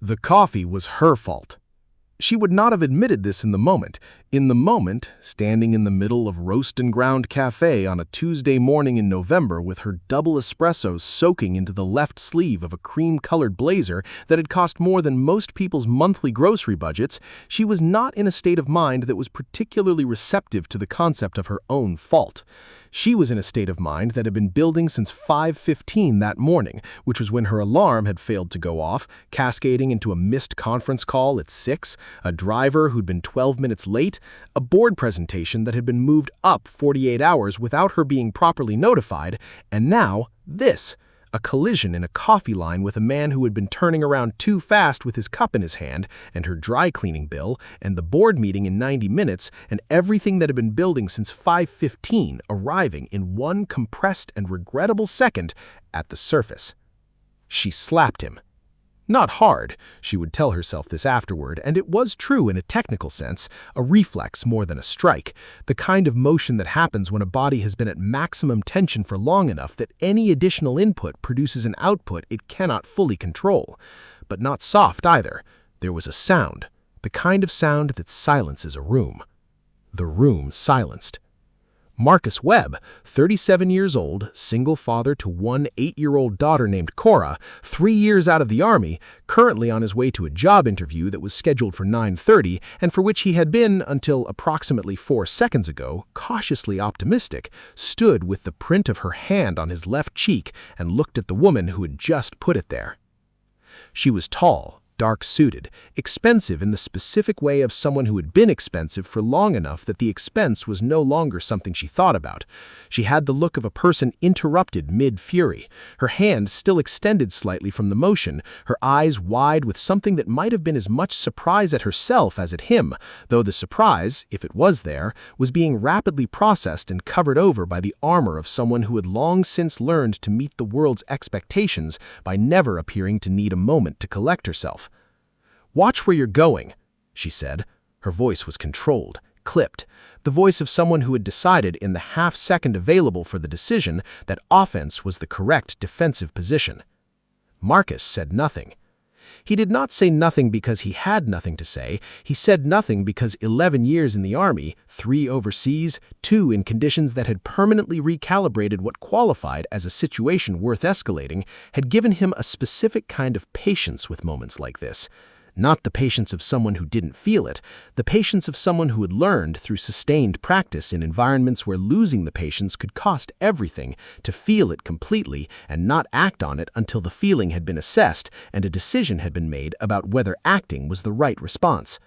The coffee was her fault. She would not have admitted this in the moment. In the moment, standing in the middle of roast and ground café on a Tuesday morning in November with her double espressos soaking into the left sleeve of a cream-colored blazer that had cost more than most people's monthly grocery budgets, she was not in a state of mind that was particularly receptive to the concept of her own fault. She was in a state of mind that had been building since 5:15 that morning, which was when her alarm had failed to go off, cascading into a missed conference call at 6, a driver who'd been 12 minutes late, a board presentation that had been moved up 48 hours without her being properly notified, and now this, a collision in a coffee line with a man who had been turning around too fast with his cup in his hand, and her dry cleaning bill, and the board meeting in 90 minutes, and everything that had been building since 5:15 arriving in one compressed and regrettable second at the surface. She slapped him. Not hard, she would tell herself this afterward, and it was true in a technical sense, a reflex more than a strike, the kind of motion that happens when a body has been at maximum tension for long enough that any additional input produces an output it cannot fully control. But not soft either. There was a sound, the kind of sound that silences a room. The room silenced. Marcus Webb, 37 years old, single father to one 8-year-old daughter named Cora, 3 years out of the Army, currently on his way to a job interview that was scheduled for 9:30 and for which he had been, until approximately 4 seconds ago, cautiously optimistic, stood with the print of her hand on his left cheek and looked at the woman who had just put it there. She was tall, dark-suited, expensive in the specific way of someone who had been expensive for long enough that the expense was no longer something she thought about. She had the look of a person interrupted mid-fury, her hand still extended slightly from the motion, her eyes wide with something that might have been as much surprise at herself as at him, though the surprise, if it was there, was being rapidly processed and covered over by the armor of someone who had long since learned to meet the world's expectations by never appearing to need a moment to collect herself. "Watch where you're going," she said. Her voice was controlled, clipped, the voice of someone who had decided in the half-second available for the decision that offense was the correct defensive position. Marcus said nothing. He did not say nothing because he had nothing to say. He said nothing because 11 years in the Army, 3 overseas, 2 in conditions that had permanently recalibrated what qualified as a situation worth escalating, had given him a specific kind of patience with moments like this. Not the patience of someone who didn't feel it, the patience of someone who had learned through sustained practice in environments where losing the patience could cost everything, to feel it completely and not act on it until the feeling had been assessed and a decision had been made about whether acting was the right response.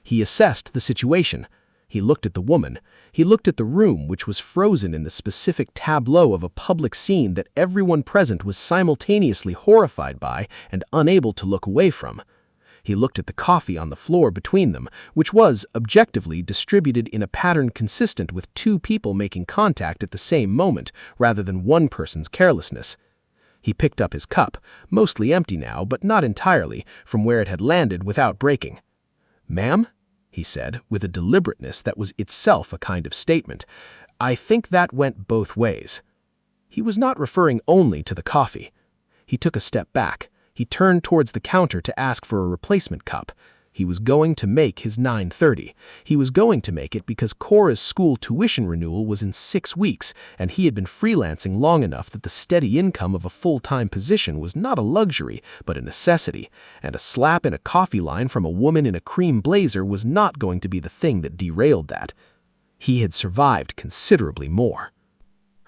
He assessed the situation. He looked at the woman. He looked at the room, which was frozen in the specific tableau of a public scene that everyone present was simultaneously horrified by and unable to look away from. He looked at the coffee on the floor between them, which was, objectively, distributed in a pattern consistent with 2 people making contact at the same moment, rather than one person's carelessness. He picked up his cup, mostly empty now, but not entirely, from where it had landed without breaking. "Ma'am," he said, with a deliberateness that was itself a kind of statement, "I think that went both ways." He was not referring only to the coffee. He took a step back. He turned towards the counter to ask for a replacement cup. He was going to make his 9:30. He was going to make it because Cora's school tuition renewal was in 6 weeks, and he had been freelancing long enough that the steady income of a full-time position was not a luxury, but a necessity, and a slap in a coffee line from a woman in a cream blazer was not going to be the thing that derailed that. He had survived considerably more.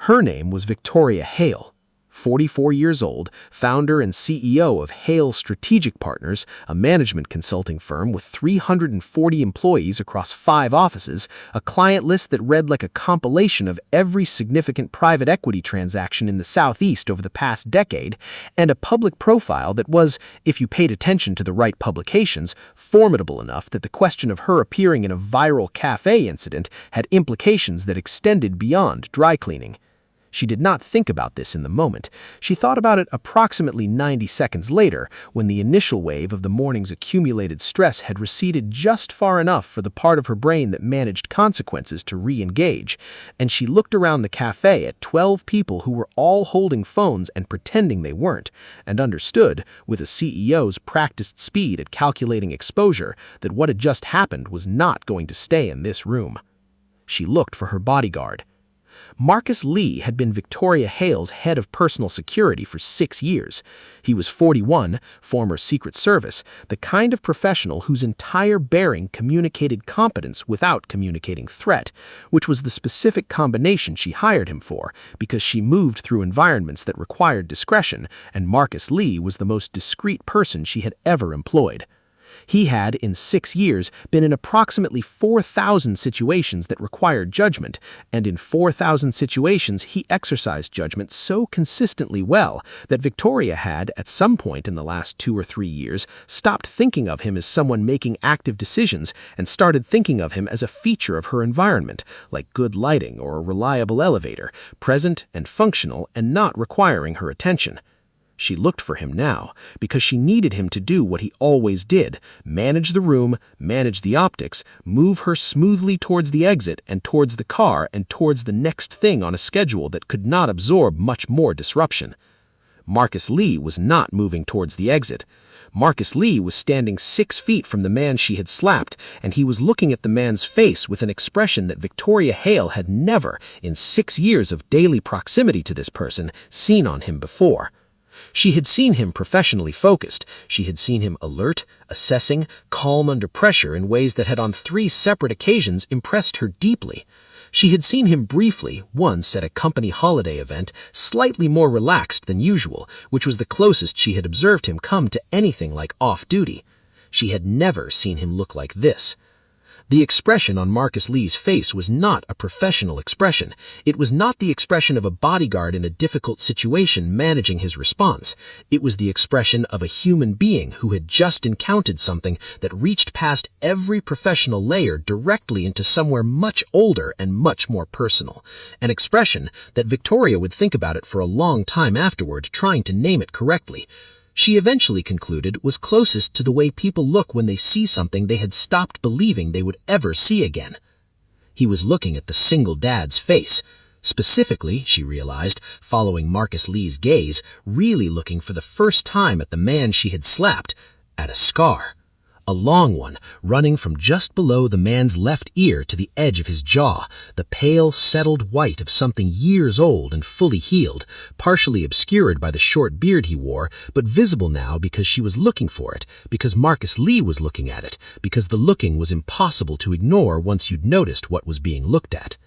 Her name was Victoria Hale. 44 years old, founder and CEO of Hale Strategic Partners, a management consulting firm with 340 employees across 5 offices, a client list that read like a compilation of every significant private equity transaction in the Southeast over the past decade, and a public profile that was, if you paid attention to the right publications, formidable enough that the question of her appearing in a viral café incident had implications that extended beyond dry cleaning. She did not think about this in the moment. She thought about it approximately 90 seconds later, when the initial wave of the morning's accumulated stress had receded just far enough for the part of her brain that managed consequences to re-engage, and she looked around the cafe at 12 people who were all holding phones and pretending they weren't, and understood, with a CEO's practiced speed at calculating exposure, that what had just happened was not going to stay in this room. She looked for her bodyguard. Marcus Lee had been Victoria Hale's head of personal security for 6 years. He was 41, former Secret Service, the kind of professional whose entire bearing communicated competence without communicating threat, which was the specific combination she hired him for, because she moved through environments that required discretion, and Marcus Lee was the most discreet person she had ever employed. He had, in 6 years, been in approximately 4,000 situations that required judgment, and in 4,000 situations he exercised judgment so consistently well that Victoria had, at some point in the last 2 or 3 years, stopped thinking of him as someone making active decisions and started thinking of him as a feature of her environment, like good lighting or a reliable elevator, present and functional and not requiring her attention. She looked for him now, because she needed him to do what he always did, manage the room, manage the optics, move her smoothly towards the exit and towards the car and towards the next thing on a schedule that could not absorb much more disruption. Marcus Lee was not moving towards the exit. Marcus Lee was standing 6 feet from the man she had slapped, and he was looking at the man's face with an expression that Victoria Hale had never, in 6 years of daily proximity to this person, seen on him before. She had seen him professionally focused. She had seen him alert, assessing, calm under pressure in ways that had on 3 separate occasions impressed her deeply. She had seen him briefly, once at a company holiday event, slightly more relaxed than usual, which was the closest she had observed him come to anything like off-duty. She had never seen him look like this. The expression on Marcus Lee's face was not a professional expression. It was not the expression of a bodyguard in a difficult situation managing his response. It was the expression of a human being who had just encountered something that reached past every professional layer directly into somewhere much older and much more personal. An expression that Victoria would think about it for a long time afterward, trying to name it correctly. She eventually concluded was closest to the way people look when they see something they had stopped believing they would ever see again. He was looking at the single dad's face. Specifically, she realized, following Marcus Lee's gaze, really looking for the first time at the man she had slapped, at a scar. A long one, running from just below the man's left ear to the edge of his jaw, the pale, settled white of something years old and fully healed, partially obscured by the short beard he wore, but visible now because she was looking for it, because Marcus Lee was looking at it, because the looking was impossible to ignore once you'd noticed what was being looked at.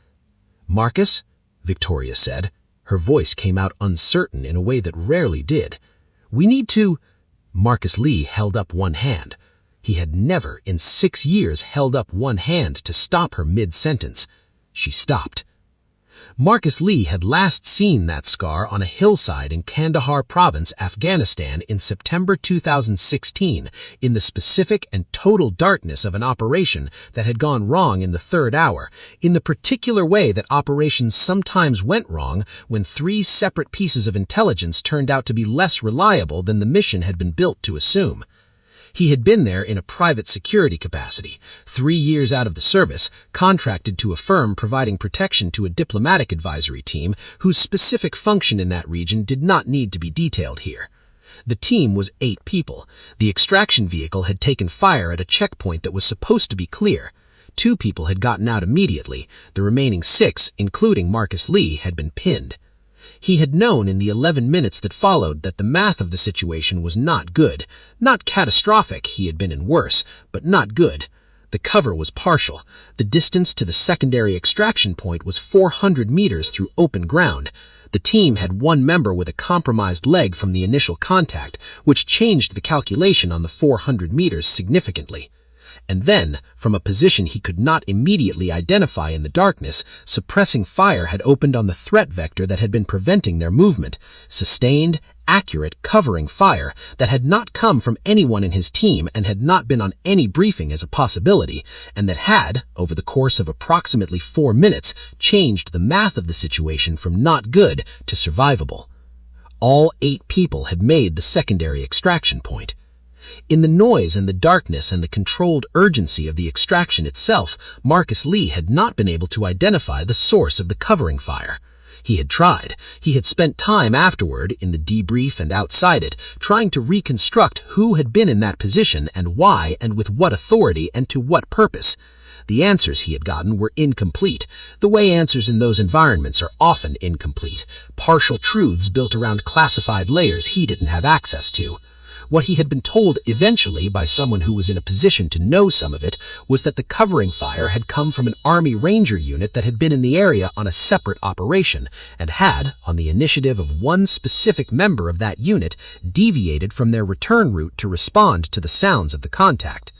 "Marcus?" Victoria said. Her voice came out uncertain in a way that rarely did. "We need to—" Marcus Lee held up one hand. He had never in 6 years held up one hand to stop her mid-sentence. She stopped. Marcus Lee had last seen that scar on a hillside in Kandahar province, Afghanistan in September 2016, in the specific and total darkness of an operation that had gone wrong in the 3rd hour, in the particular way that operations sometimes went wrong when 3 separate pieces of intelligence turned out to be less reliable than the mission had been built to assume. He had been there in a private security capacity, 3 years out of the service, contracted to a firm providing protection to a diplomatic advisory team whose specific function in that region did not need to be detailed here. The team was 8 people. The extraction vehicle had taken fire at a checkpoint that was supposed to be clear. 2 people had gotten out immediately. The remaining 6, including Marcus Lee, had been pinned. He had known in the 11 minutes that followed that the math of the situation was not good. Not catastrophic, he had been in worse, but not good. The cover was partial. The distance to the secondary extraction point was 400 meters through open ground. The team had 1 member with a compromised leg from the initial contact, which changed the calculation on the 400 meters significantly. And then, from a position he could not immediately identify in the darkness, suppressing fire had opened on the threat vector that had been preventing their movement, sustained, accurate, covering fire that had not come from anyone in his team and had not been on any briefing as a possibility, and that had, over the course of approximately 4 minutes, changed the math of the situation from not good to survivable. All 8 people had made the secondary extraction point. In the noise and the darkness and the controlled urgency of the extraction itself, Marcus Lee had not been able to identify the source of the covering fire. He had tried. He had spent time afterward, in the debrief and outside it, trying to reconstruct who had been in that position and why and with what authority and to what purpose. The answers he had gotten were incomplete, the way answers in those environments are often incomplete, partial truths built around classified layers he didn't have access to. What he had been told eventually by someone who was in a position to know some of it was that the covering fire had come from an Army Ranger unit that had been in the area on a separate operation and had, on the initiative of one specific member of that unit, deviated from their return route to respond to the sounds of the contact.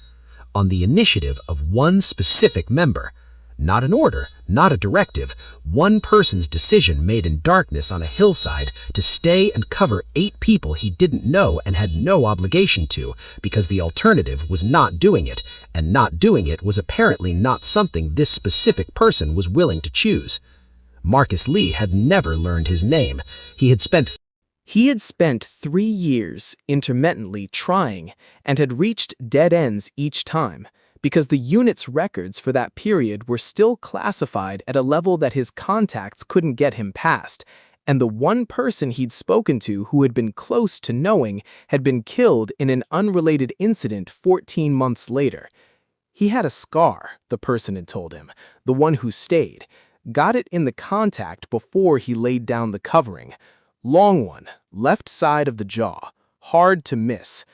On the initiative of one specific member. Not an order, not a directive, one person's decision made in darkness on a hillside to stay and cover 8 people he didn't know and had no obligation to, because the alternative was not doing it, and not doing it was apparently not something this specific person was willing to choose. Marcus Lee had never learned his name. He had spent 3 years intermittently trying and had reached dead ends each time, because the unit's records for that period were still classified at a level that his contacts couldn't get him past, and the one person he'd spoken to who had been close to knowing had been killed in an unrelated incident 14 months later. He had a scar, the person had told him, the one who stayed. Got it in the contact before he laid down the covering. Long one, left side of the jaw, hard to miss.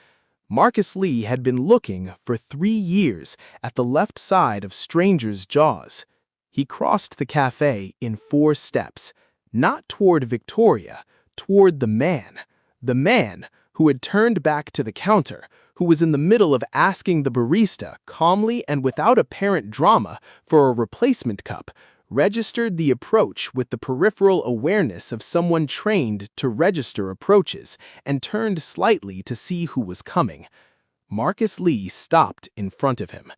Marcus Lee had been looking for 3 years at the left side of Stranger's jaws. He crossed the café in 4 steps, not toward Victoria, toward the man who had turned back to the counter, who was in the middle of asking the barista calmly and without apparent drama for a replacement cup, registered the approach with the peripheral awareness of someone trained to register approaches, and turned slightly to see who was coming. Marcus Lee stopped in front of him.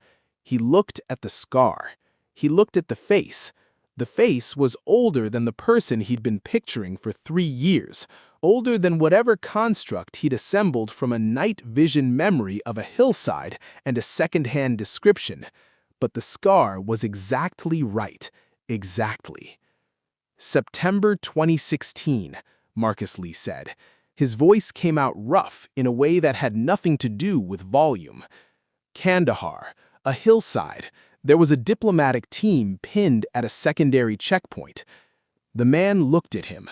He looked at the scar. He looked at the face. The face was older than the person he'd been picturing for 3 years, older than whatever construct he'd assembled from a night vision memory of a hillside and a second-hand description. But the scar was exactly right. Exactly. September 2016, Marcus Lee said. His voice came out rough in a way that had nothing to do with volume. Kandahar, a hillside. There was a diplomatic team pinned at a secondary checkpoint. The man looked at him.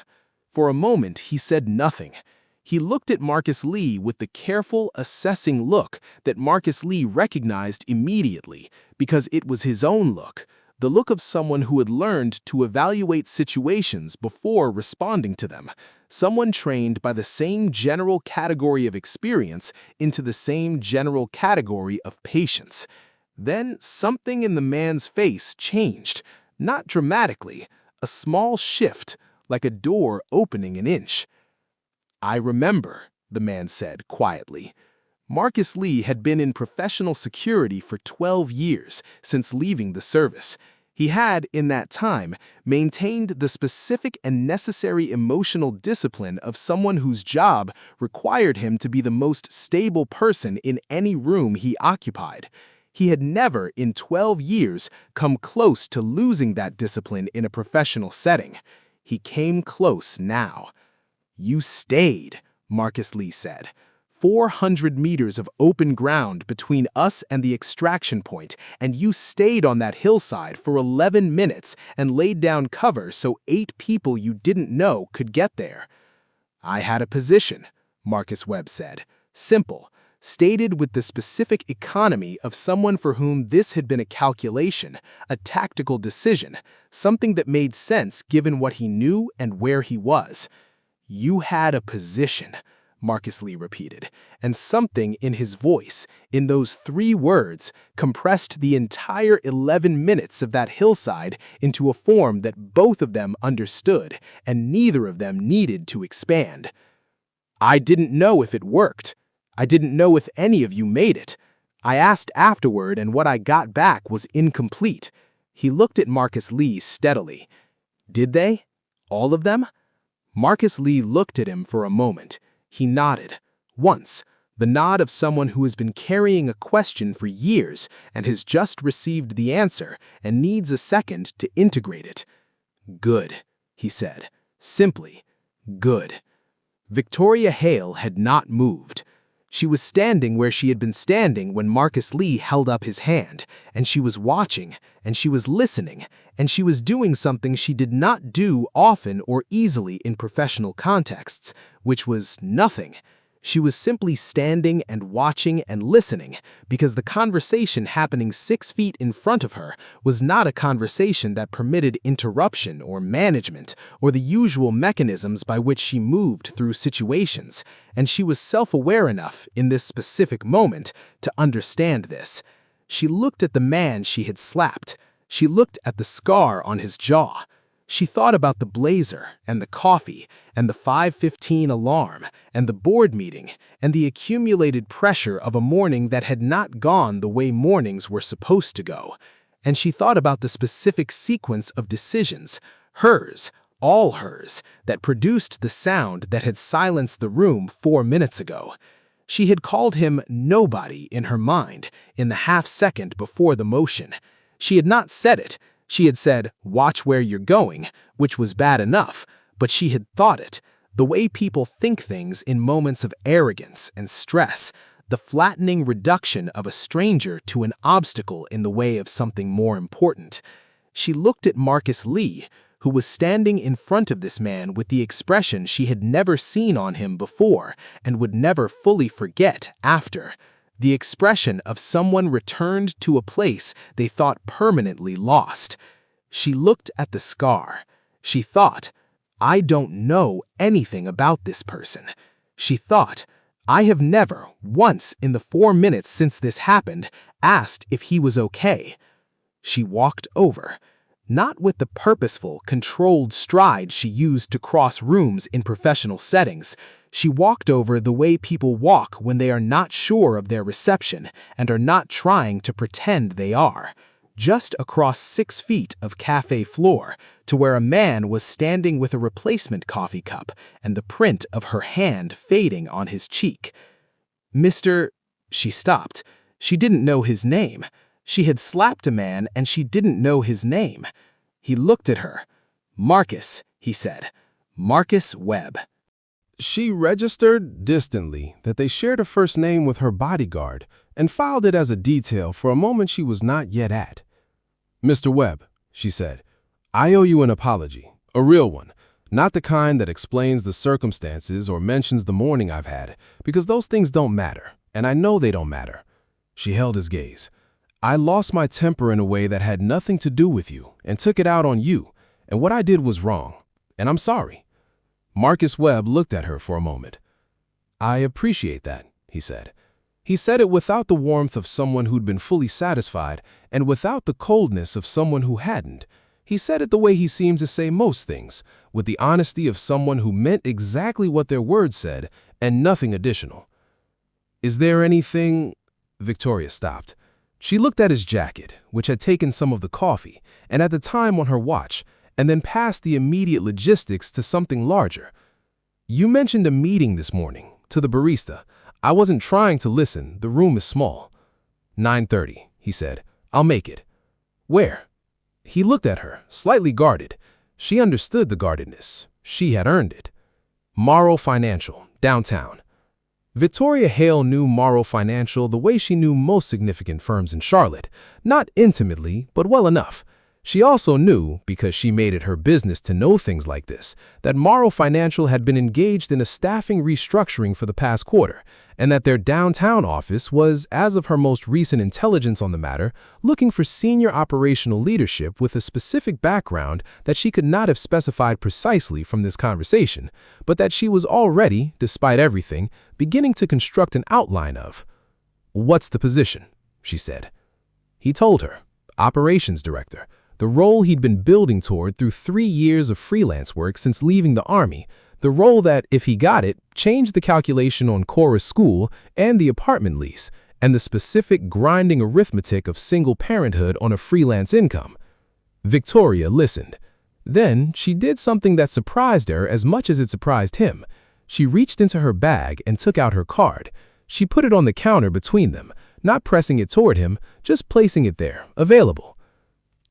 For a moment, he said nothing. He looked at Marcus Lee with the careful, assessing look that Marcus Lee recognized immediately, because it was his own look. The look of someone who had learned to evaluate situations before responding to them, someone trained by the same general category of experience into the same general category of patience. Then something in the man's face changed, not dramatically, a small shift, like a door opening an inch. "I remember," the man said quietly. Marcus Lee had been in professional security for 12 years since leaving the service. He had, in that time, maintained the specific and necessary emotional discipline of someone whose job required him to be the most stable person in any room he occupied. He had never, in 12 years, come close to losing that discipline in a professional setting. He came close now. "You stayed," Marcus Lee said. 400 meters of open ground between us and the extraction point, and you stayed on that hillside for 11 minutes and laid down cover so 8 people you didn't know could get there. "I had a position," Marcus Webb said. Simple, stated with the specific economy of someone for whom this had been a calculation, a tactical decision, something that made sense given what he knew and where he was. "You had a position," Marcus Lee repeated, and something in his voice, in those 3 words, compressed the entire 11 minutes of that hillside into a form that both of them understood, and neither of them needed to expand. I didn't know if it worked. I didn't know if any of you made it. I asked afterward and what I got back was incomplete. He looked at Marcus Lee steadily. Did they? All of them? Marcus Lee looked at him for a moment. He nodded. Once, the nod of someone who has been carrying a question for years and has just received the answer and needs a second to integrate it. Good, he said. Simply, good. Victoria Hale had not moved. She was standing where she had been standing when Marcus Lee held up his hand, and she was watching, and she was listening, and she was doing something she did not do often or easily in professional contexts, which was nothing. She was simply standing and watching and listening because the conversation happening 6 feet in front of her was not a conversation that permitted interruption or management or the usual mechanisms by which she moved through situations, and she was self-aware enough in this specific moment to understand this. She looked at the man she had slapped. She looked at the scar on his jaw. She thought about the blazer and the coffee and the 5:15 alarm and the board meeting and the accumulated pressure of a morning that had not gone the way mornings were supposed to go. And she thought about the specific sequence of decisions, hers, all hers, that produced the sound that had silenced the room 4 minutes ago. She had called him nobody in her mind in the half-second before the motion. She had not said it. She had said, "Watch where you're going," which was bad enough, but she had thought it, the way people think things in moments of arrogance and stress, the flattening reduction of a stranger to an obstacle in the way of something more important. She looked at Marcus Lee, who was standing in front of this man with the expression she had never seen on him before and would never fully forget after. The expression of someone returned to a place they thought permanently lost. She looked at the scar. She thought, I don't know anything about this person. She thought, I have never, once in the 4 minutes since this happened, asked if he was okay. She walked over, not with the purposeful, controlled stride she used to cross rooms in professional settings. She walked over the way people walk when they are not sure of their reception and are not trying to pretend they are. Just across 6 feet of café floor to where a man was standing with a replacement coffee cup and the print of her hand fading on his cheek. Mr. She stopped. She didn't know his name. She had slapped a man and she didn't know his name. He looked at her. Marcus, he said. Marcus Webb. She registered distantly that they shared a first name with her bodyguard and filed it as a detail for a moment she was not yet at. Mr. Webb, she said, I owe you an apology, a real one, not the kind that explains the circumstances or mentions the morning I've had, because those things don't matter, and I know they don't matter. She held his gaze. I lost my temper in a way that had nothing to do with you and took it out on you, and what I did was wrong, and I'm sorry. Marcus Webb looked at her for a moment. I appreciate that, he said. He said it without the warmth of someone who'd been fully satisfied and without the coldness of someone who hadn't. He said it the way he seemed to say most things, with the honesty of someone who meant exactly what their words said and nothing additional. Is there anything? Victoria stopped. She looked at his jacket, which had taken some of the coffee, and at the time on her watch, and then passed the immediate logistics to something larger. You mentioned a meeting this morning, to the barista. I wasn't trying to listen, the room is small. 9:30, he said. I'll make it. Where? He looked at her, slightly guarded. She understood the guardedness. She had earned it. Morrow Financial, downtown. Victoria Hale knew Morrow Financial the way she knew most significant firms in Charlotte, not intimately, but well enough. She also knew, because she made it her business to know things like this, that Morrow Financial had been engaged in a staffing restructuring for the past quarter, and that their downtown office was, as of her most recent intelligence on the matter, looking for senior operational leadership with a specific background that she could not have specified precisely from this conversation, but that she was already, despite everything, beginning to construct an outline of. What's the position? She said. He told her. Operations Director. The role he'd been building toward through 3 years of freelance work since leaving the Army, The role that, if he got it, changed the calculation on Cora's school and the apartment lease, and the specific grinding arithmetic of single parenthood on a freelance income. Victoria listened. Then she did something that surprised her as much as it surprised him. She reached into her bag and took out her card. She put it on the counter between them, not pressing it toward him, just placing it there, available.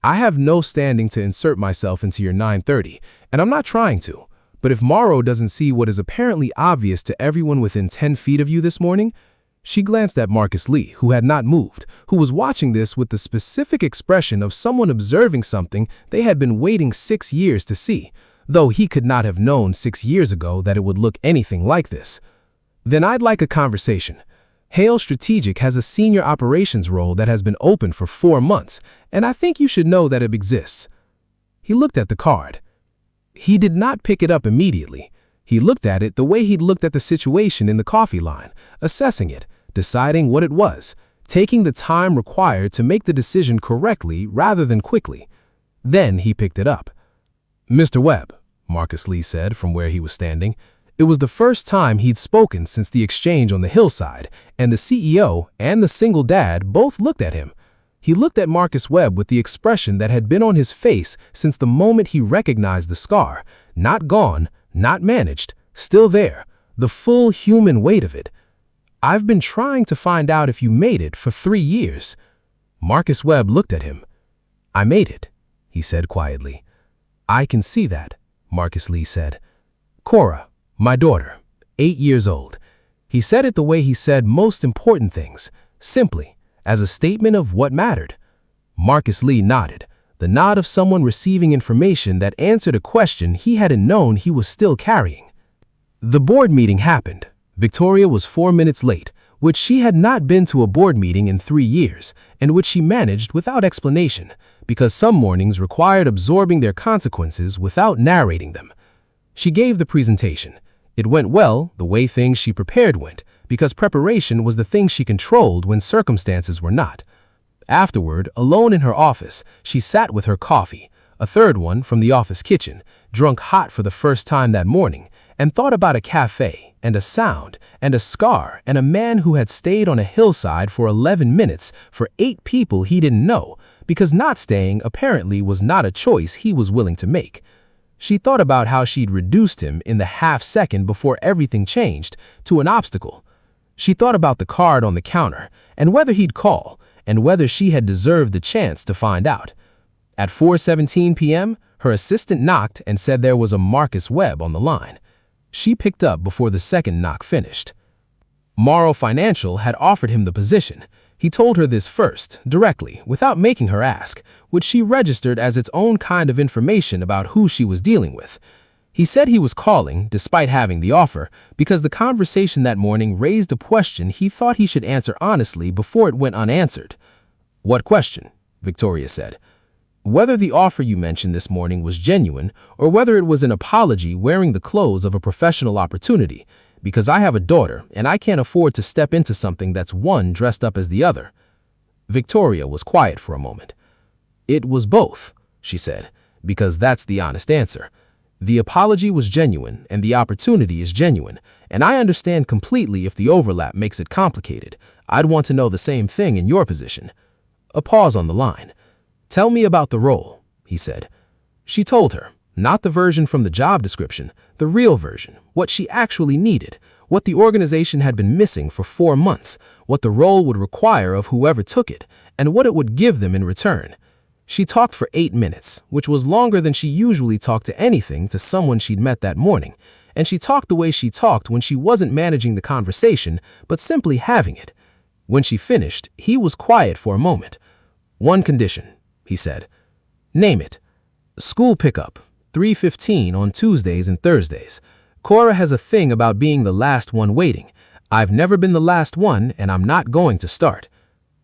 I have no standing to insert myself into your 930, and I'm not trying to. But if Morrow doesn't see what is apparently obvious to everyone within 10 feet of you this morning. She glanced at Marcus Lee, who had not moved, who was watching this with the specific expression of someone observing something they had been waiting 6 years to see, though he could not have known 6 years ago that it would look anything like this. Then I'd like a conversation. Hale Strategic has a senior operations role that has been open for 4 months, and I think you should know that it exists. He looked at the card. He did not pick it up immediately. He looked at it the way he'd looked at the situation in the coffee line, assessing it, deciding what it was, taking the time required to make the decision correctly rather than quickly. Then he picked it up. "Mr. Webb," Marcus Lee said from where he was standing. It was the first time he'd spoken since the exchange on the hillside, and the CEO and the single dad both looked at him. He looked at Marcus Webb with the expression that had been on his face since the moment he recognized the scar, not gone, not managed, still there, the full human weight of it. "I've been trying to find out if you made it for 3 years. Marcus Webb looked at him. "I made it," he said quietly. "I can see that," Marcus Lee said. "Cora, my daughter, 8 years old." He said it the way he said most important things, simply, as a statement of what mattered. Marcus Lee nodded, the nod of someone receiving information that answered a question he hadn't known he was still carrying. The board meeting happened. Victoria was 4 minutes late, which she had not been to a board meeting in 3 years, and which she managed without explanation, because some mornings required absorbing their consequences without narrating them. She gave the presentation. It went well the way things she prepared went, because preparation was the thing she controlled when circumstances were not. Afterward, alone in her office, she sat with her coffee, a third one from the office kitchen, drunk hot for the first time that morning, and thought about a café, and a sound, and a scar, and a man who had stayed on a hillside for 11 minutes for 8 people he didn't know, because not staying apparently was not a choice he was willing to make. She thought about how she'd reduced him in the half-second before everything changed to an obstacle. She thought about the card on the counter, and whether he'd call, and whether she had deserved the chance to find out. At 4:17 p.m., her assistant knocked and said there was a Marcus Webb on the line. She picked up before the second knock finished. Morrow Financial had offered him the position. He told her this first, directly, without making her ask, which she registered as its own kind of information about who she was dealing with. He said he was calling, despite having the offer, because the conversation that morning raised a question he thought he should answer honestly before it went unanswered. "What question?" Victoria said. "Whether the offer you mentioned this morning was genuine, or whether it was an apology wearing the clothes of a professional opportunity, because I have a daughter and I can't afford to step into something that's one dressed up as the other." Victoria was quiet for a moment. "It was both," she said, "because that's the honest answer. The apology was genuine and the opportunity is genuine, and I understand completely if the overlap makes it complicated. I'd want to know the same thing in your position." A pause on the line. "Tell me about the role," he said. She told her, not the version from the job description, the real version, what she actually needed, what the organization had been missing for 4 months, what the role would require of whoever took it, and what it would give them in return. She talked for 8 minutes, which was longer than she usually talked to anything to someone she'd met that morning, and she talked the way she talked when she wasn't managing the conversation, but simply having it. When she finished, he was quiet for a moment. "One condition," he said. "Name it." "School pickup, 3:15 on Tuesdays and Thursdays. Cora has a thing about being the last one waiting. I've never been the last one, and I'm not going to start."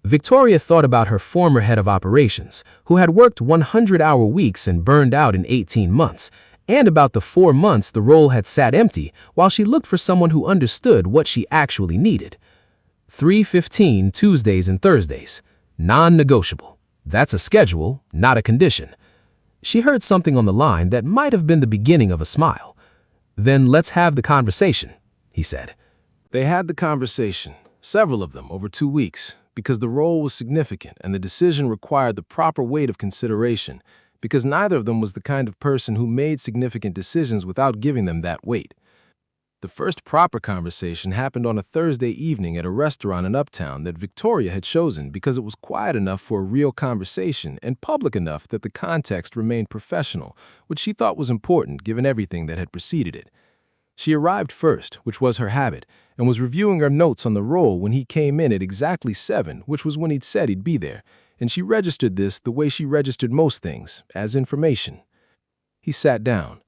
Victoria thought about her former head of operations, who had worked 100-hour weeks and burned out in 18 months, and about the 4 months the role had sat empty while she looked for someone who understood what she actually needed. 3:15 Tuesdays and Thursdays. Non-negotiable. That's a schedule, not a condition. She heard something on the line that might have been the beginning of a smile. "Then let's have the conversation," he said. They had the conversation, several of them over 2 weeks, because the role was significant and the decision required the proper weight of consideration, because neither of them was the kind of person who made significant decisions without giving them that weight. The first proper conversation happened on a Thursday evening at a restaurant in Uptown that Victoria had chosen because it was quiet enough for a real conversation and public enough that the context remained professional, which she thought was important given everything that had preceded it. She arrived first, which was her habit, and was reviewing her notes on the roll when he came in at exactly 7, which was when he'd said he'd be there, and she registered this the way she registered most things, as information. He sat down.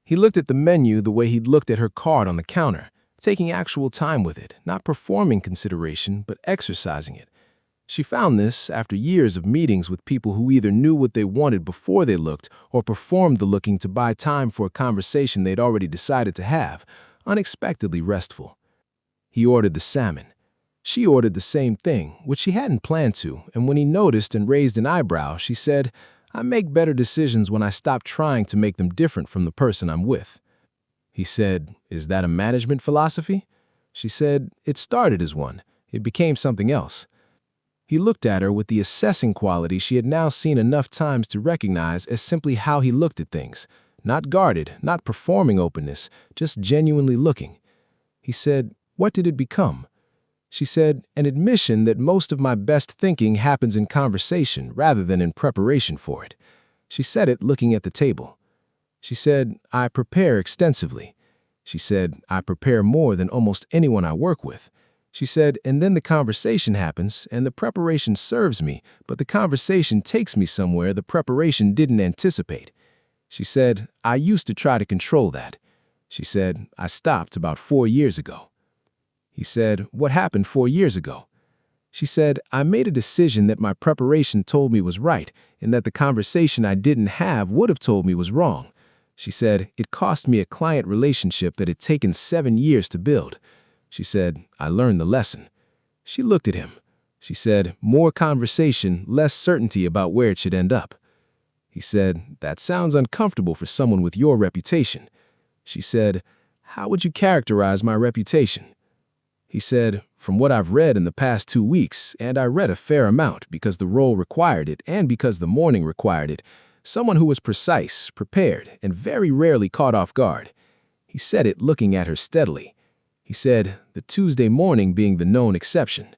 He looked at the menu the way he'd looked at her card on the counter, taking actual time with it, not performing consideration, but exercising it. She found this after years of meetings with people who either knew what they wanted before they looked or performed the looking to buy time for a conversation they'd already decided to have, unexpectedly restful. He ordered the salmon. She ordered the same thing, which she hadn't planned to, and when he noticed and raised an eyebrow, she said, "I make better decisions when I stop trying to make them different from the person I'm with." He said, "Is that a management philosophy?" She said, "It started as one. It became something else." He looked at her with the assessing quality she had now seen enough times to recognize as simply how he looked at things. Not guarded, not performing openness, just genuinely looking. He said, "What did it become?" She said, "An admission that most of my best thinking happens in conversation rather than in preparation for it." She said it looking at the table. She said, "I prepare extensively." She said, "I prepare more than almost anyone I work with." She said, "And then the conversation happens, and the preparation serves me, but the conversation takes me somewhere the preparation didn't anticipate." She said, "I used to try to control that." She said, "I stopped about 4 years ago." He said, "What happened 4 years ago?" She said, "I made a decision that my preparation told me was right, and that the conversation I didn't have would have told me was wrong." She said, "It cost me a client relationship that had taken 7 years to build." She said, "I learned the lesson." She looked at him. She said, "More conversation, less certainty about where it should end up." He said, "That sounds uncomfortable for someone with your reputation." She said, "How would you characterize my reputation?" He said, "From what I've read in the past 2 weeks, and I read a fair amount because the role required it and because the morning required it, someone who was precise, prepared, and very rarely caught off guard." He said it looking at her steadily. He said, "The Tuesday morning being the known exception."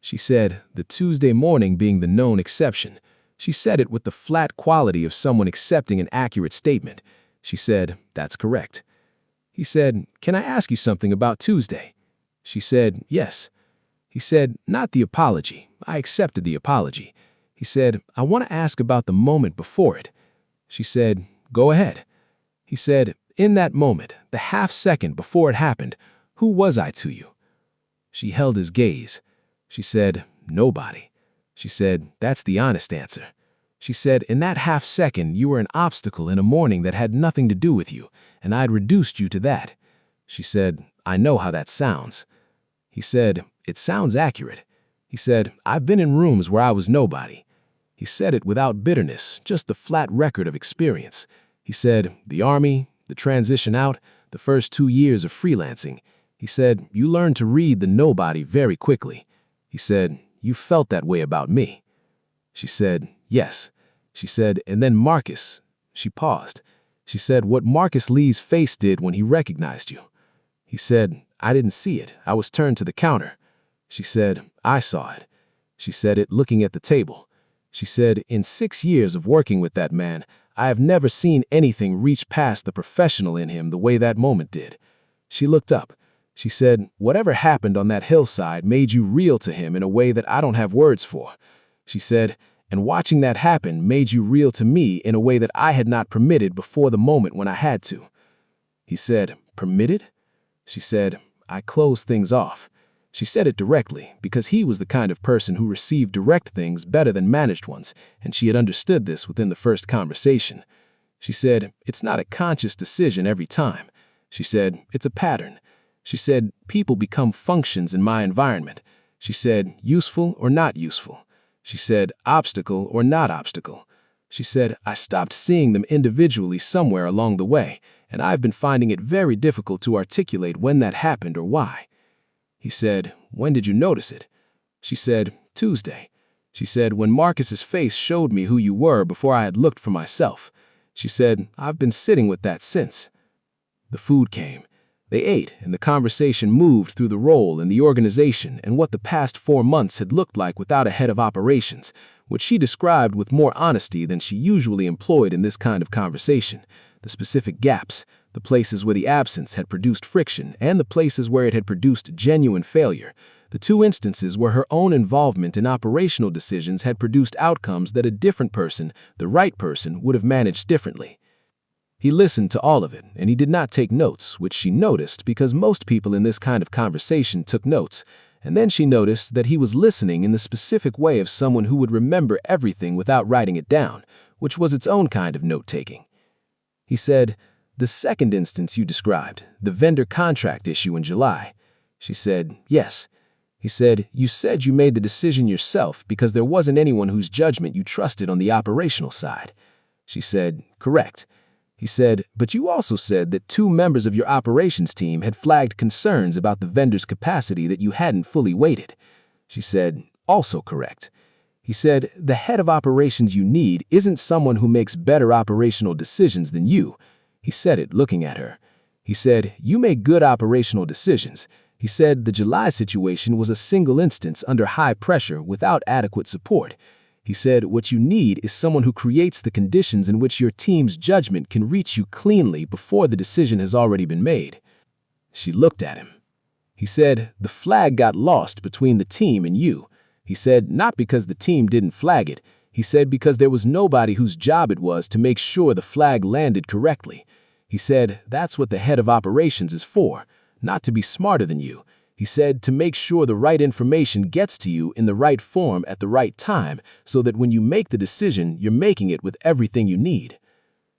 She said, "The Tuesday morning being the known exception." She said it with the flat quality of someone accepting an accurate statement. She said, "That's correct." He said, "Can I ask you something about Tuesday?" She said, "Yes." He said, "Not the apology. I accepted the apology." He said, "I want to ask about the moment before it." She said, "Go ahead." He said, "In that moment, the half second before it happened, who was I to you?" She held his gaze. She said, "Nobody." She said, "That's the honest answer." She said, "In that half second, you were an obstacle in a morning that had nothing to do with you, and I'd reduced you to that." She said, "I know how that sounds." He said, "It sounds accurate." He said, "I've been in rooms where I was nobody." He said it without bitterness, just the flat record of experience. He said, "The army, the transition out, the first 2 years of freelancing." He said, "You learned to read the nobody very quickly." He said, "You felt that way about me." She said, "Yes." She said, "And then Marcus." She paused. She said, "What Marcus Lee's face did when he recognized you." He said, "I didn't see it. I was turned to the counter." She said, "I saw it." She said it looking at the table. She said, "In 6 years of working with that man, I have never seen anything reach past the professional in him the way that moment did." She looked up. She said, "Whatever happened on that hillside made you real to him in a way that I don't have words for." She said, "And watching that happen made you real to me in a way that I had not permitted before the moment when I had to." He said, "Permitted?" She said, "I closed things off." She said it directly because he was the kind of person who received direct things better than managed ones, and she had understood this within the first conversation. She said, "It's not a conscious decision every time." She said, "It's a pattern." She said, "People become functions in my environment." She said, "Useful or not useful." She said, "Obstacle or not obstacle." She said, "I stopped seeing them individually somewhere along the way, and I've been finding it very difficult to articulate when that happened or why." He said, "When did you notice it?" She said, "Tuesday." She said, "When Marcus's face showed me who you were before I had looked for myself." She said, "I've been sitting with that since." The food came. They ate, and the conversation moved through the role and the organization and what the past 4 months had looked like without a head of operations, which she described with more honesty than she usually employed in this kind of conversation. The specific gaps, the places where the absence had produced friction, and the places where it had produced genuine failure. The 2 instances where her own involvement in operational decisions had produced outcomes that a different person, the right person, would have managed differently. He listened to all of it, and he did not take notes, which she noticed because most people in this kind of conversation took notes. And then she noticed that he was listening in the specific way of someone who would remember everything without writing it down, which was its own kind of note-taking. He said, "The second instance you described, the vendor contract issue in July." She said, "Yes." He said, "You said you made the decision yourself because there wasn't anyone whose judgment you trusted on the operational side." She said, "Correct." He said, "But you also said that 2 members of your operations team had flagged concerns about the vendor's capacity that you hadn't fully weighted." She said, "Also correct." He said, "The head of operations you need isn't someone who makes better operational decisions than you." He said it looking at her. He said, "You make good operational decisions." He said the July situation was a single instance under high pressure without adequate support. He said, "What you need is someone who creates the conditions in which your team's judgment can reach you cleanly before the decision has already been made." She looked at him. He said, "The flag got lost between the team and you." He said, "Not because the team didn't flag it." He said, "Because there was nobody whose job it was to make sure the flag landed correctly." He said, "That's what the head of operations is for, not to be smarter than you." He said, "To make sure the right information gets to you in the right form at the right time, so that when you make the decision, you're making it with everything you need."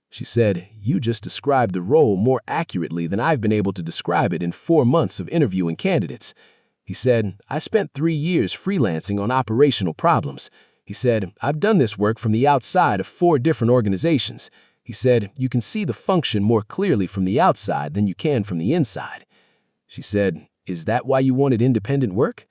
She said, "You just described the role more accurately than I've been able to describe it in 4 months of interviewing candidates." He said, "I spent 3 years freelancing on operational problems." He said, "I've done this work from the outside of 4 different organizations." He said, "You can see the function more clearly from the outside than you can from the inside." She said, "Is that why you wanted independent work?"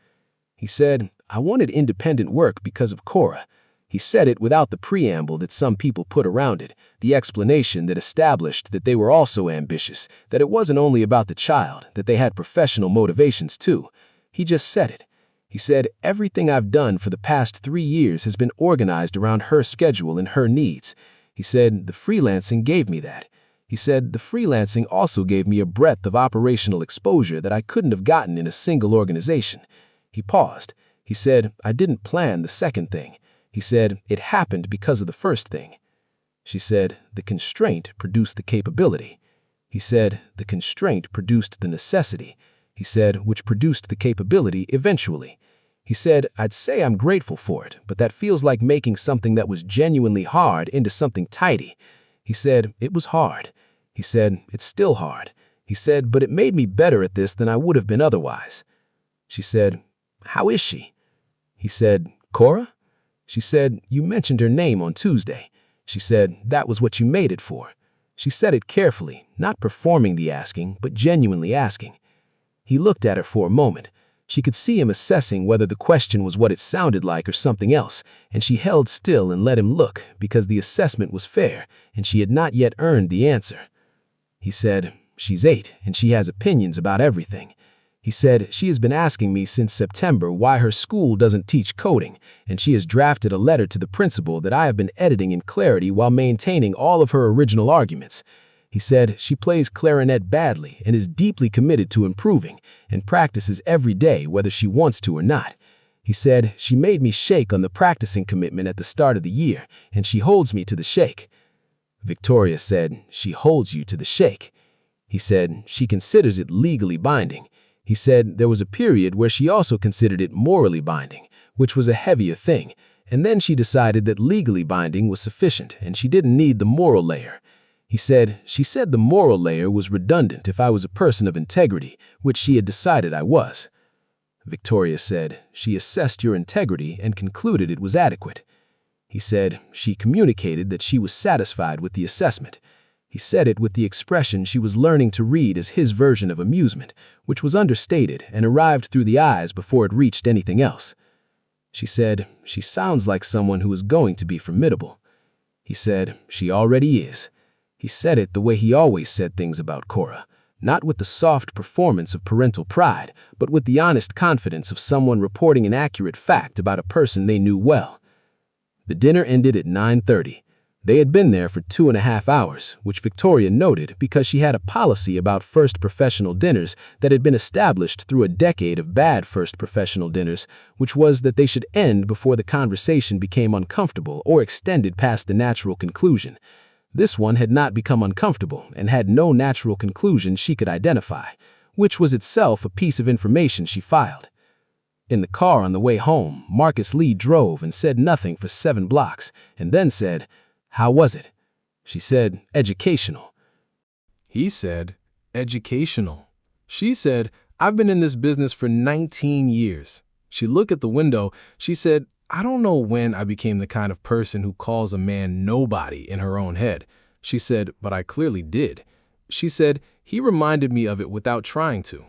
He said, "I wanted independent work because of Cora." He said it without the preamble that some people put around it, the explanation that established that they were also ambitious, that it wasn't only about the child, that they had professional motivations too. He just said it. He said, "Everything I've done for the past 3 years has been organized around her schedule and her needs." He said, "The freelancing gave me that." He said, "The freelancing also gave me a breadth of operational exposure that I couldn't have gotten in a single organization." He paused. He said, "I didn't plan the second thing." He said, "It happened because of the first thing." She said, "The constraint produced the capability." He said, "The constraint produced the necessity." He said, "Which produced the capability eventually." He said, "I'd say I'm grateful for it, but that feels like making something that was genuinely hard into something tidy." He said, "It was hard." He said, "It's still hard." He said, "But it made me better at this than I would have been otherwise." She said, "How is she?" He said, "Cora?" She said, "You mentioned her name on Tuesday." She said, "That was what you made it for." She said it carefully, not performing the asking, but genuinely asking. He looked at her for a moment. She could see him assessing whether the question was what it sounded like or something else, and she held still and let him look because the assessment was fair and she had not yet earned the answer. He said, "She's 8 and she has opinions about everything." He said, "She has been asking me since September why her school doesn't teach coding, and she has drafted a letter to the principal that I have been editing in clarity while maintaining all of her original arguments." He said, "She plays clarinet badly and is deeply committed to improving and practices every day whether she wants to or not." He said, "She made me shake on the practicing commitment at the start of the year, and she holds me to the shake." Victoria said, "She holds you to the shake." He said, "She considers it legally binding." He said, "There was a period where she also considered it morally binding, which was a heavier thing, and then she decided that legally binding was sufficient and she didn't need the moral layer." He said, "She said the moral layer was redundant if I was a person of integrity, which she had decided I was." Victoria said, "She assessed your integrity and concluded it was adequate." He said, "She communicated that she was satisfied with the assessment." He said it with the expression she was learning to read as his version of amusement, which was understated and arrived through the eyes before it reached anything else. She said, "She sounds like someone who is going to be formidable." He said, "She already is." He said it the way he always said things about Cora, not with the soft performance of parental pride, but with the honest confidence of someone reporting an accurate fact about a person they knew well. The dinner ended at 9:30. They had been there for 2.5 hours, which Victoria noted because she had a policy about first professional dinners that had been established through a decade of bad first professional dinners, which was that they should end before the conversation became uncomfortable or extended past the natural conclusion. This one had not become uncomfortable and had no natural conclusion she could identify, which was itself a piece of information she filed. In the car on the way home, Marcus Lee drove and said nothing for 7 blocks, and then said, "How was it?" She said, "Educational." He said, "Educational." She said, "I've been in this business for 19 years. She looked at the window. She said, "I don't know when I became the kind of person who calls a man nobody in her own head." She said, "But I clearly did." She said, "He reminded me of it without trying to."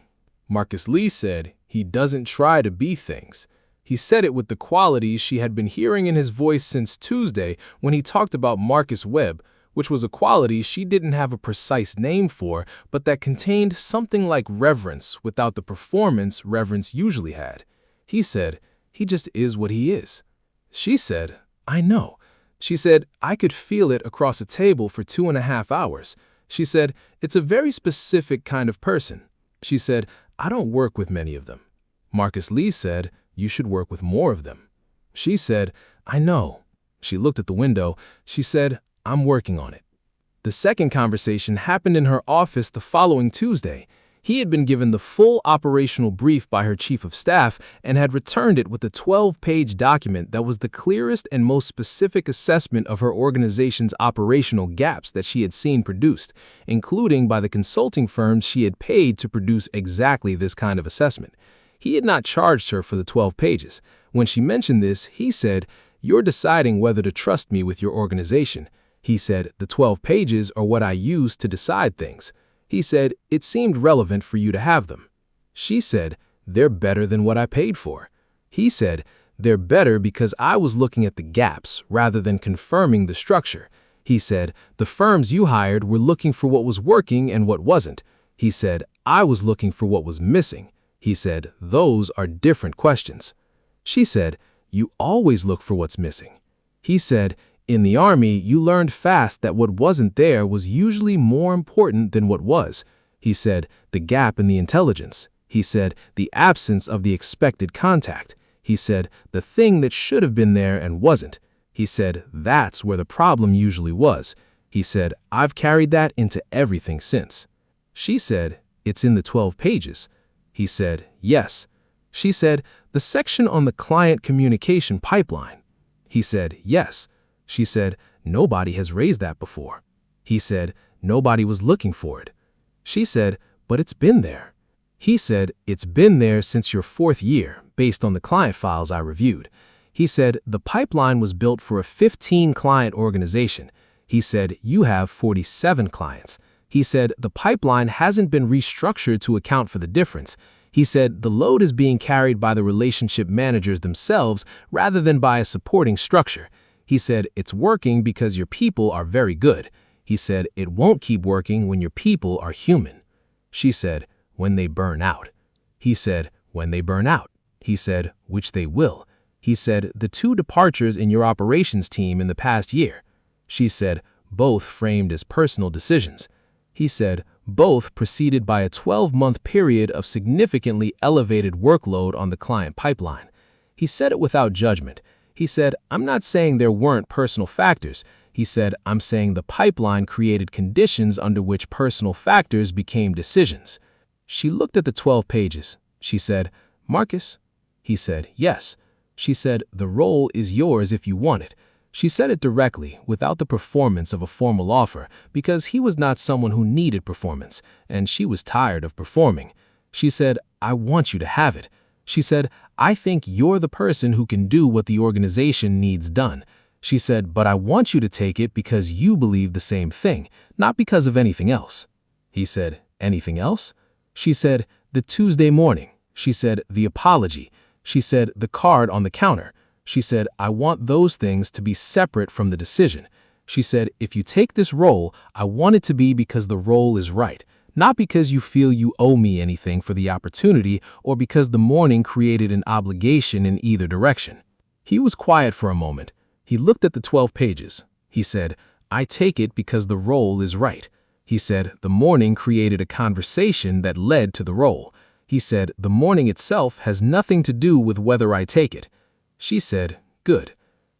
Marcus Lee said, "He doesn't try to be things." He said it with the qualities she had been hearing in his voice since Tuesday when he talked about Marcus Webb, which was a quality she didn't have a precise name for, but that contained something like reverence without the performance reverence usually had. He said, "He just is what he is." She said, "I know." She said, "I could feel it across a table for 2.5 hours. She said, "It's a very specific kind of person." She said, "I don't work with many of them." Marcus Lee said, "You should work with more of them." She said, "I know." She looked at the window. She said, "I'm working on it." The second conversation happened in her office the following Tuesday. He had been given the full operational brief by her chief of staff and had returned it with a 12-page document that was the clearest and most specific assessment of her organization's operational gaps that she had seen produced, including by the consulting firms she had paid to produce exactly this kind of assessment. He had not charged her for the 12 pages. When she mentioned this, he said, "You're deciding whether to trust me with your organization." He said, "The 12 pages are what I use to decide things." He said, "It seemed relevant for you to have them." She said, "They're better than what I paid for." He said, "They're better because I was looking at the gaps rather than confirming the structure." He said, "The firms you hired were looking for what was working and what wasn't." He said, "I was looking for what was missing." He said, "Those are different questions." She said, "You always look for what's missing." He said, "In the Army, you learned fast that what wasn't there was usually more important than what was." He said, "The gap in the intelligence." He said, "The absence of the expected contact." He said, "The thing that should have been there and wasn't." He said, "That's where the problem usually was." He said, "I've carried that into everything since." She said, "It's in the 12 pages. He said, "Yes." She said, "The section on the client communication pipeline." He said, "Yes." She said, "Nobody has raised that before." He said, "Nobody was looking for it." She said, "But it's been there." He said, "It's been there since your 4th year, based on the client files I reviewed." He said, "The pipeline was built for a 15-client organization." He said, "You have 47 clients." He said, "The pipeline hasn't been restructured to account for the difference." He said, "The load is being carried by the relationship managers themselves rather than by a supporting structure." He said, "It's working because your people are very good." He said, "It won't keep working when your people are human." She said, "When they burn out." He said, "When they burn out." He said, "Which they will." He said, "The 2 departures in your operations team in the past year." She said, "Both framed as personal decisions." He said, "Both preceded by a 12-month period of significantly elevated workload on the client pipeline." He said it without judgment. He said, "I'm not saying there weren't personal factors." He said, "I'm saying the pipeline created conditions under which personal factors became decisions." She looked at the 12 pages. She said, "Marcus?" He said, "Yes." She said, "The role is yours if you want it." She said it directly, without the performance of a formal offer, because he was not someone who needed performance, and she was tired of performing. She said, "I want you to have it." She said, "I think you're the person who can do what the organization needs done." She said, "But I want you to take it because you believe the same thing, not because of anything else." He said, "Anything else?" She said, "The Tuesday morning." She said, "The apology." She said, "The card on the counter." She said, "I want those things to be separate from the decision." She said, "If you take this role, I want it to be because the role is right, not because you feel you owe me anything for the opportunity or because the morning created an obligation in either direction." He was quiet for a moment. He looked at the 12 pages. He said, "I take it because the role is right." He said, "The morning created a conversation that led to the role." He said, "The morning itself has nothing to do with whether I take it." She said, "Good."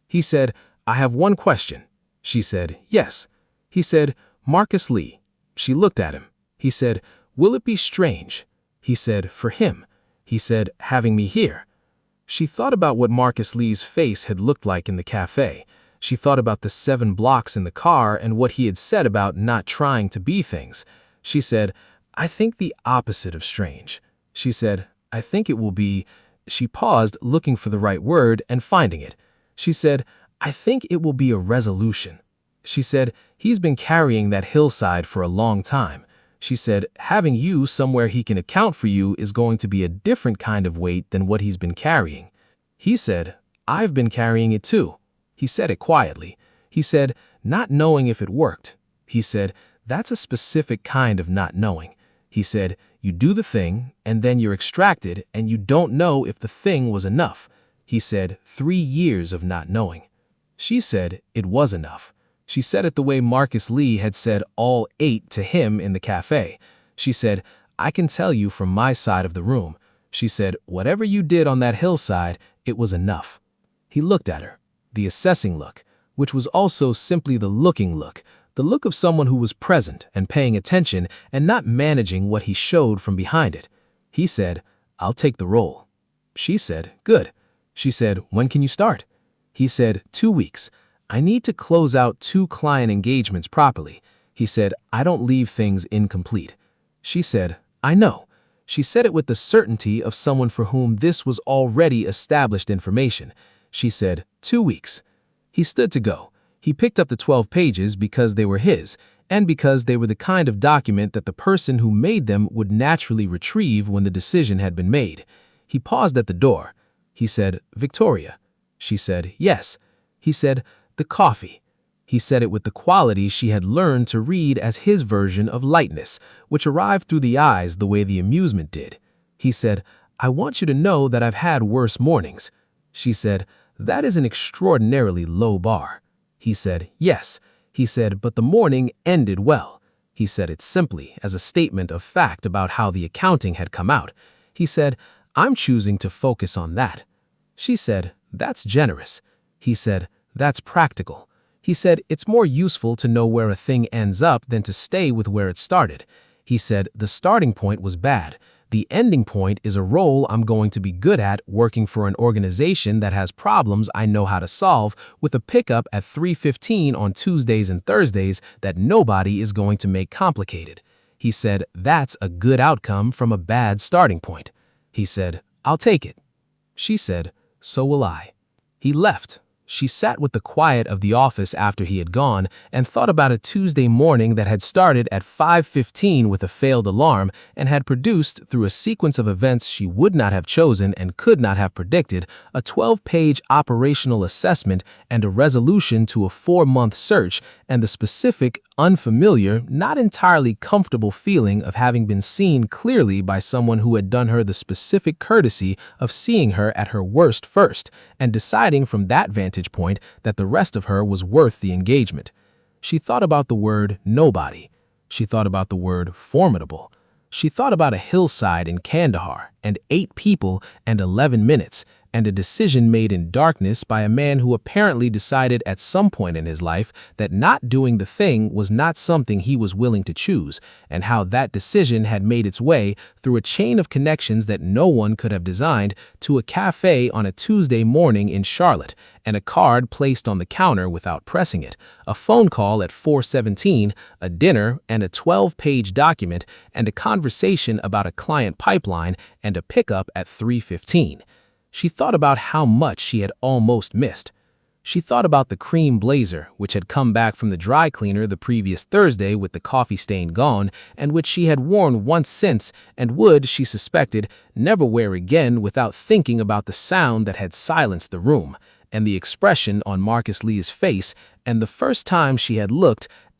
He said, "I have one question." She said, "Yes." He said, "Marcus Lee." She looked at him. He said, "Will it be strange?" He said, "For him." He said, "Having me here." She thought about what Marcus Lee's face had looked like in the café. She thought about the 7 blocks in the car and what he had said about not trying to be things. She said, "I think the opposite of strange." She said, "I think it will be—" She paused, looking for the right word and finding it. She said, "I think it will be a resolution." She said, "He's been carrying that hillside for a long time." She said, "Having you somewhere he can account for you is going to be a different kind of weight than what he's been carrying." He said, "I've been carrying it too." He said it quietly. He said, "Not knowing if it worked." He said, "That's a specific kind of not knowing." He said, "You do the thing, and then you're extracted, and you don't know if the thing was enough." He said, 3 years of not knowing. She said it was enough. She said it the way Marcus Lee had said all 8 to him in the cafe. She said, "I can tell you from my side of the room." She said, "Whatever you did on that hillside, it was enough." He looked at her, the assessing look, which was also simply the looking look, the look of someone who was present and paying attention and not managing what he showed from behind it. He said, "I'll take the role." She said, "Good." She said, "When can you start?" He said, 2 weeks. "I need to close out 2 client engagements properly." He said, "I don't leave things incomplete." She said, "I know." She said it with the certainty of someone for whom this was already established information. She said, 2 weeks. He stood to go. He picked up the 12 pages because they were his, and because they were the kind of document that the person who made them would naturally retrieve when the decision had been made. He paused at the door. He said, "Victoria." She said, "Yes." He said, "The coffee." He said it with the quality she had learned to read as his version of lightness, which arrived through the eyes the way the amusement did. He said, "I want you to know that I've had worse mornings." She said, "That is an extraordinarily low bar." He said, "Yes." He said, "But the morning ended well." He said it simply as a statement of fact about how the accounting had come out. He said, "I'm choosing to focus on that." She said, "That's generous." He said, "That's practical." He said, "It's more useful to know where a thing ends up than to stay with where it started." He said, "The starting point was bad. The ending point is a role I'm going to be good at working for an organization that has problems I know how to solve with a pickup at 3:15 on Tuesdays and Thursdays that nobody is going to make complicated." He said, "That's a good outcome from a bad starting point." He said, "I'll take it." She said, "So will I." He left. She sat with the quiet of the office after he had gone and thought about a Tuesday morning that had started at 5:15 with a failed alarm and had produced, through a sequence of events she would not have chosen and could not have predicted, a 12-page operational assessment and a resolution to a 4-month search and the specific, unfamiliar, not entirely comfortable feeling of having been seen clearly by someone who had done her the specific courtesy of seeing her at her worst first and deciding from that vantage point that the rest of her was worth the engagement. She thought about the word nobody. She thought about the word formidable. She thought about a hillside in Kandahar and 8 people and 11 minutes and a decision made in darkness by a man who apparently decided at some point in his life that not doing the thing was not something he was willing to choose, and how that decision had made its way through a chain of connections that no one could have designed to a cafe on a Tuesday morning in Charlotte, and a card placed on the counter without pressing it, a phone call at 4:17, a dinner and a 12-page document, and a conversation about a client pipeline and a pickup at 3:15. She thought about how much she had almost missed. She thought about the cream blazer, which had come back from the dry cleaner the previous Thursday with the coffee stain gone, and which she had worn once since and would, she suspected, never wear again without thinking about the sound that had silenced the room, and the expression on Marcus Lee's face, and the first time she had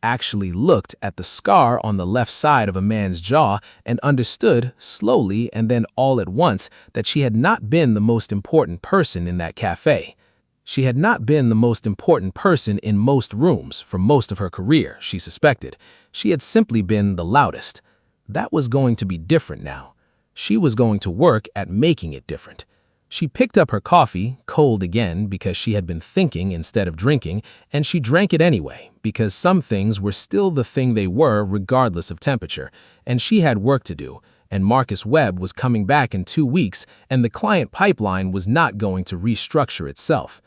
actually looked at the scar on the left side of a man's jaw and understood, slowly and then all at once, that she had not been the most important person in that café. She had not been the most important person in most rooms for most of her career, she suspected. She had simply been the loudest. That was going to be different now. She was going to work at making it different. She picked up her coffee, cold again because she had been thinking instead of drinking, and she drank it anyway because some things were still the thing they were regardless of temperature, and she had work to do, and Marcus Webb was coming back in 2 weeks, and the client pipeline was not going to restructure itself.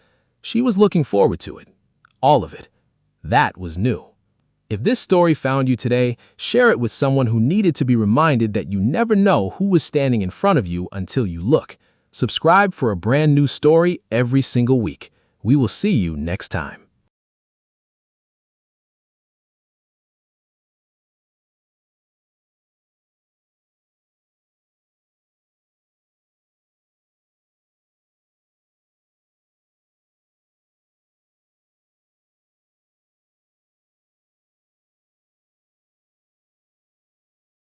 She was looking forward to it. All of it. That was new. If this story found you today, share it with someone who needed to be reminded that you never know who was standing in front of you until you look. Subscribe for a brand new story every single week. We will see you next time.